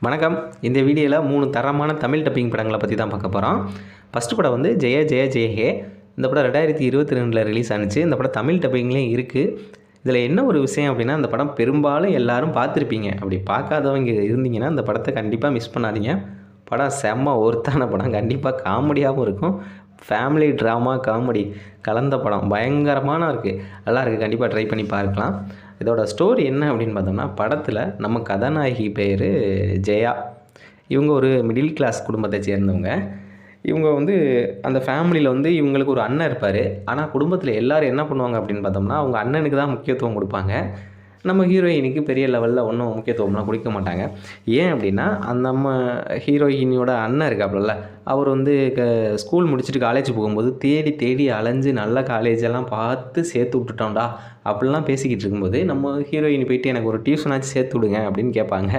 வணக்கம். இந்த வீடியோவில் 3 தரமான தமிழ் டப்பிங் படங்களை பற்றி தான் பார்க்க போகிறோம். ஃபஸ்ட்டு படம் வந்து ஜெய ஜெய ஜெய ஹே. இந்த படம் 2022 ரிலீஸ் ஆனிச்சு. இந்த படம் தமிழ் டப்பிங்லேயும் இருக்குது. இதில் என்ன ஒரு விஷயம் அப்படின்னா, இந்த படம் பெரும்பாலும் எல்லோரும் பார்த்துருப்பீங்க. அப்படி பார்க்காதவங்க இருந்தீங்கன்னா இந்த படத்தை கண்டிப்பாக மிஸ் பண்ணாதீங்க. படம் செம்ம ஒர்த்தான படம். கண்டிப்பாக காமெடியாகவும் இருக்கும். ஃபேமிலி ட்ராமா காமெடி கலந்த படம் பயங்கரமான இருக்குது. நல்லா இருக்குது. கண்டிப்பாக ட்ரை பண்ணி பார்க்கலாம். இதோட ஸ்டோரி என்ன அப்படின்னு பார்த்தோம்னா, படத்தில் நம்ம கதாநாயகி பேர் ஜெயா. இவங்க ஒரு மிடில் கிளாஸ் குடும்பத்தை சேர்ந்தவங்க. இவங்க வந்து அந்த ஃபேமிலியில் வந்து இவங்களுக்கு ஒரு அண்ணன் இருப்பார். ஆனால் குடும்பத்தில் எல்லோரும் என்ன பண்ணுவாங்க அப்படின்னு பார்த்தோம்னா, அவங்க அண்ணனுக்கு தான் முக்கியத்துவம் கொடுப்பாங்க. நம்ம ஹீரோயினுக்கு பெரிய லெவலில் ஒன்றும் முக்கியத்துவம்லாம் கொடுக்க மாட்டாங்க. ஏன் அப்படின்னா, நம்ம ஹீரோயினியோட அண்ணன் இருக்காப்புல, அவர் வந்து ஸ்கூல் முடிச்சுட்டு காலேஜ் போகும்போது தேடி தேடி அலைஞ்சு நல்ல காலேஜெல்லாம் பார்த்து சேர்த்து விட்டுட்டோம்டா அப்படிலாம் பேசிக்கிட்டு இருக்கும்போது, நம்ம ஹீரோயின் போயிட்டு எனக்கு ஒரு டியூஷனாச்சும் சேர்த்து விடுங்க அப்படின்னு கேட்பாங்க.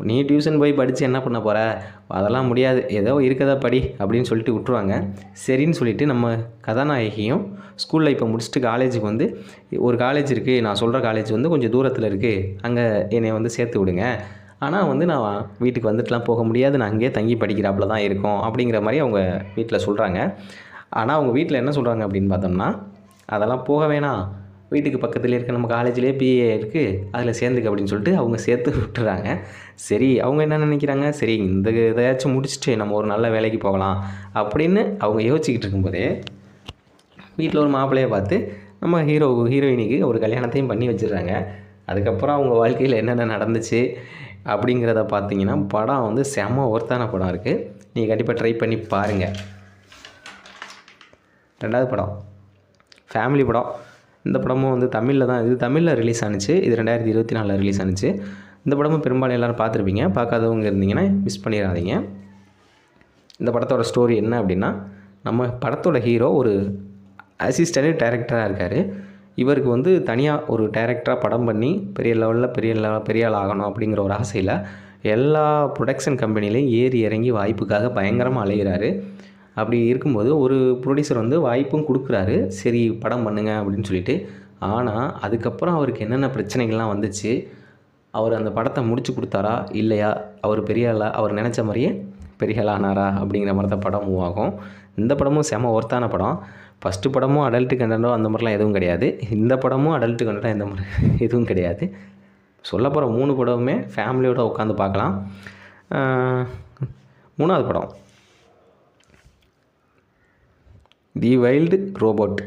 நீ டியூஷன் போய் படித்து என்ன பண்ண போகிற, அதெல்லாம் முடியாது, ஏதோ இருக்கதா படி அப்படின்னு சொல்லிட்டு விட்ருவாங்க. சரின்னு சொல்லிவிட்டு நம்ம கதாநாயகியும் ஸ்கூல் லைஃப்பை முடிச்சுட்டு காலேஜுக்கு வந்து, ஒரு காலேஜ் இருக்குது, நான் சொல்கிற காலேஜ் வந்து கொஞ்சம் தூரத்தில் இருக்குது, அங்கே என்னை வந்து சேர்த்து விடுங்க, ஆனால் வந்து நான் வீட்டுக்கு வந்துட்டுலாம் போக முடியாது, நான் அங்கேயே தங்கி படிக்கிறாப்புல தான் இருக்கும் அப்படிங்கிற மாதிரி அவங்க வீட்டில் சொல்கிறாங்க. ஆனால் அவங்க வீட்டில் என்ன சொல்கிறாங்க அப்படின்னு பார்த்தோம்னா, அதெல்லாம் போக வேணாம், வீட்டுக்கு பக்கத்துலேயே இருக்க நம்ம காலேஜ்லேயே பிஏ இருக்குது, அதில் சேர்ந்துக்க அப்படின்னு சொல்லிட்டு அவங்க சேர்த்து விட்டுறாங்க. சரி, அவங்க என்ன நினைக்கிறாங்க, சரி இந்த இதையாச்சும் முடிச்சுட்டு நம்ம ஒரு நல்ல வேலைக்கு போகலாம் அப்படின்னு அவங்க யோசிச்சுக்கிட்டு இருக்கும்போதே, வீட்டில் ஒரு மாப்பிள்ளையை பார்த்து நம்ம ஹீரோயினிக்கு ஒரு கல்யாணத்தையும் பண்ணி வச்சிடுறாங்க. அதுக்கப்புறம் அவங்க வாழ்க்கையில் என்னென்ன நடந்துச்சு அப்படிங்கிறத பார்த்தீங்கன்னா, படம் வந்து செம்ம ஒர்த்தான படம் இருக்குது. நீங்கள் கண்டிப்பாக ட்ரை பண்ணி பாருங்கள். ரெண்டாவது படம் ஃபேமிலி படம். இந்த படமும் வந்து தமிழில் தான், இது தமிழில் ரிலீஸ் ஆனிச்சு. இது 2024 ரிலீஸ் ஆனிச்சு. இந்த படமும் பெரும்பாலும் எல்லோரும் பார்த்துருப்பீங்க. பார்க்காதவங்க இருந்தீங்கன்னா மிஸ் பண்ணிடாதீங்க. இந்த படத்தோட ஸ்டோரி என்ன அப்படின்னா, நம்ம படத்தோட ஹீரோ ஒரு அசிஸ்டன்ட் டைரக்டராக இருக்கார். இவருக்கு வந்து தனியாக ஒரு டைரக்டராக படம் பண்ணி பெரிய லெவலில் பெரிய ஆள் ஆகணும் அப்படிங்கிற ஒரு ஆசையில் எல்லா ப்ரொடக்ஷன் கம்பெனிலையும் ஏறி இறங்கி வாய்ப்புக்காக பயங்கரமாக அலைகிறாரு. அப்படி இருக்கும்போது ஒரு ப்ரொடியூசர் வந்து வாய்ப்பும் கொடுக்குறாரு, சரி படம் பண்ணுங்க அப்படின்னு சொல்லிட்டு. ஆனால் அதுக்கப்புறம் அவருக்கு என்னென்ன பிரச்சனைகள்லாம் வந்துச்சு, அவர் அந்த படத்தை முடிச்சு கொடுத்தாரா இல்லையா, அவர் பெரிய ஆளா, அவர் நினச்ச மாதிரியே பெரிய ஆள் ஆனாரா அப்படிங்கிற மாதிரி தான் படம் மூவ் ஆகும். இந்த படமும் செம ஒர்த்தான படம். ஃபஸ்ட்டு படமும் அடல்ட்டு கண்டென்ட்டோ அந்த மாதிரிலாம் எதுவும் கிடையாது. இந்த படமும் அடல்ட்டு கண்டென்ட்டோ எந்த மாதிரி எதுவும் கிடையாது. சொல்ல போகிற 3 படமுமே ஃபேமிலியோடு உட்காந்து பார்க்கலாம். 3வது படம் தி வைல்டு ரோபோட்.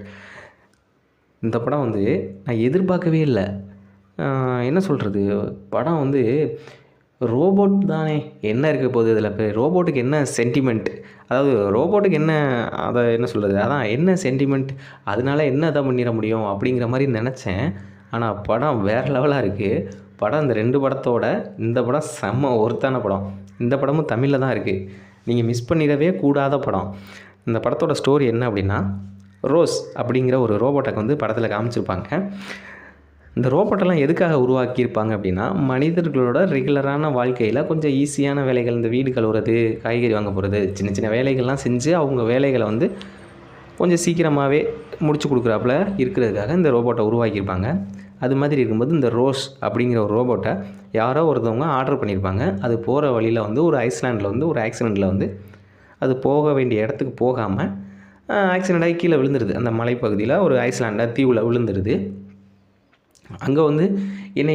இந்த படம் வந்து நான் எதிர்பார்க்கவே இல்லை. என்ன சொல்கிறது, படம் வந்து ரோபோட் தானே, என்ன இருக்க போகுது இதில், ரோபோட்டுக்கு என்ன சென்டிமெண்ட், அதாவது ரோபோட்டுக்கு என்ன, அதை என்ன சொல்கிறது, அதான் என்ன சென்டிமெண்ட், அதனால என்ன இதை பண்ணிட முடியும் அப்படிங்கிற மாதிரி நினச்சேன். ஆனால் படம் வேறு லெவலாக இருக்குது. படம் இந்த 2 படத்தோட இந்த படம் செம்ம ஒர்த்தான படம். இந்த படமும் தமிழில் தான் இருக்குது. நீங்கள் மிஸ் பண்ணிடவே கூடாத படம். இந்த படத்தோட ஸ்டோரி என்ன அப்படின்னா, ரோஸ் அப்படிங்கிற ஒரு ரோபோட்டை வந்து படத்தில் காமிச்சிருப்பாங்க. இந்த ரோபோட்டெல்லாம் எதுக்காக உருவாக்கியிருப்பாங்க அப்படின்னா, மனிதர்களோட ரெகுலரான வாழ்க்கையில் கொஞ்சம் ஈஸியான வேலைகள், இந்த வீடு கழுவுறது, காய்கறி வாங்க போகிறது, சின்ன சின்ன வேலைகள்லாம் செஞ்சு அவங்க வேலைகளை வந்து கொஞ்சம் சீக்கிரமாகவே முடிச்சு கொடுக்குறாப்புல இருக்கிறதுக்காக இந்த ரோபோட்டை உருவாக்கியிருப்பாங்க. அது மாதிரி இருக்கும்போது இந்த ரோஸ் அப்படிங்கிற ஒரு ரோபோட்டை யாரோ ஒருத்தவங்க ஆர்டர் பண்ணியிருப்பாங்க. அது போகிற வழியில் வந்து ஒரு ஐஸ்லாண்டில் வந்து ஒரு ஆக்சிடெண்ட்டில் வந்து அது போக வேண்டிய இடத்துக்கு போகாமல் ஆக்சிடெண்ட் ஆகி கீழே விழுந்துருது. அந்த மலைப்பகுதியில் ஒரு ஐஸ்லாண்டில் தீவில் விழுந்துருது. அங்கே வந்து என்னை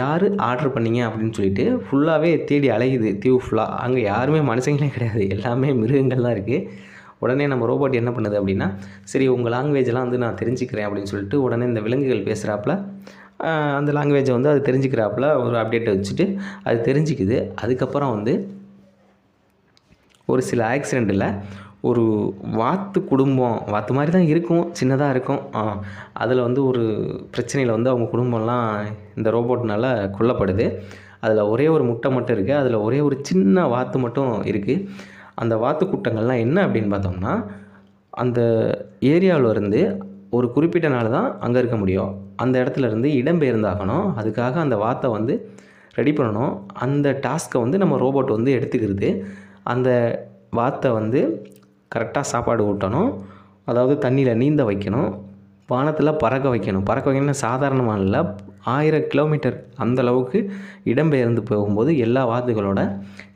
யார் ஆர்டர் பண்ணிங்க அப்படின்னு சொல்லிட்டு ஃபுல்லாகவே தேடி அலையுது தீவு ஃபுல்லாக. அங்கே யாருமே மனுஷங்களே கிடையாது, எல்லாமே மிருகங்கள் தான் இருக்குது. உடனே நம்ம ரோபோட் என்ன பண்ணுது அப்படின்னா, சரி உங்கள் லாங்குவேஜெல்லாம் வந்து நான் தெரிஞ்சுக்கிறேன் அப்படின்னு சொல்லிட்டு உடனே இந்த விலங்குகள் பேசுகிறாப்புல அந்த லாங்குவேஜை வந்து அது தெரிஞ்சுக்கிறாப்புல ஒரு அப்டேட்டை வச்சுட்டு அது தெரிஞ்சுக்குது. அதுக்கப்புறம் வந்து ஒரு சில ஆக்சிடெண்ட்டில் ஒரு வாத்து குடும்பம், வாத்து மாதிரி தான் இருக்கும், சின்னதாக இருக்கும், அதில் வந்து ஒரு பிரச்சனையில் வந்து அவங்க குடும்பம்லாம் இந்த ரோபோட்னால் கொல்லப்படுது. அதில் ஒரே ஒரு முட்டை மட்டும் இருக்குது. அதில் ஒரே ஒரு சின்ன வாத்து மட்டும் இருக்குது. அந்த வாத்து கூட்டங்கள்லாம் என்ன அப்படின்னு பார்த்தோம்னா, அந்த ஏரியாவில் இருந்து ஒரு குறிப்பிட்ட நாள் தான் அங்கே இருக்க முடியும். அந்த இடத்துல இருந்து இடம்பெயர்ந்தாகணும். அதுக்காக அந்த வாத்தை வந்து ரெடி பண்ணணும். அந்த டாஸ்க்கை வந்து நம்ம ரோபோட் வந்து எடுத்துக்கிறது. அந்த வாத்தை வந்து கரெக்டாக சாப்பாடு ஊட்டணும், அதாவது தண்ணியில் நீந்த வைக்கணும், வானத்தில் பறக்க வைக்கணும். பறக்க வைக்கணும்னா சாதாரணமாக இல்லை, 1000 கிலோமீட்டர் அந்த அளவுக்கு இடம்பெயர்ந்து போகும்போது எல்லா வாத்துகளோட.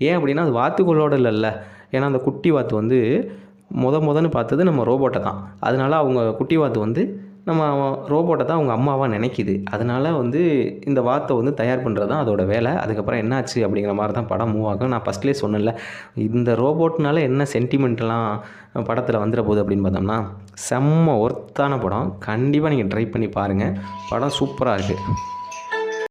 ஏன் அப்படின்னா அது வாத்துகளோட இல்லைல்ல, ஏன்னா அந்த குட்டி வாத்து வந்து முதன்னு பார்த்தது நம்ம ரோபோட்டை தான். அதனால அவங்க குட்டி வாத்து வந்து நம்ம ரோபோட்டை தான் அவங்க அம்மாவாக நினைக்கிது. அதனால வந்து இந்த வாத்தை வந்து தயார் பண்ணுறது தான் அதோட வேலை. அதுக்கப்புறம் என்னாச்சு அப்படிங்கிற மாதிரி தான் படம் மூவ் ஆகும். நான் ஃபஸ்ட்லேயே சொன்னேன்ல, இந்த ரோபோட்னால என்ன சென்டிமெண்ட்லாம் படத்தில் வந்துட போகுது அப்படின்னு பார்த்தோம்னா, செம்ம ஒர்த்தான படம். கண்டிப்பாக நீங்கள் ட்ரை பண்ணி பாருங்கள். படம் சூப்பராக இருக்குது.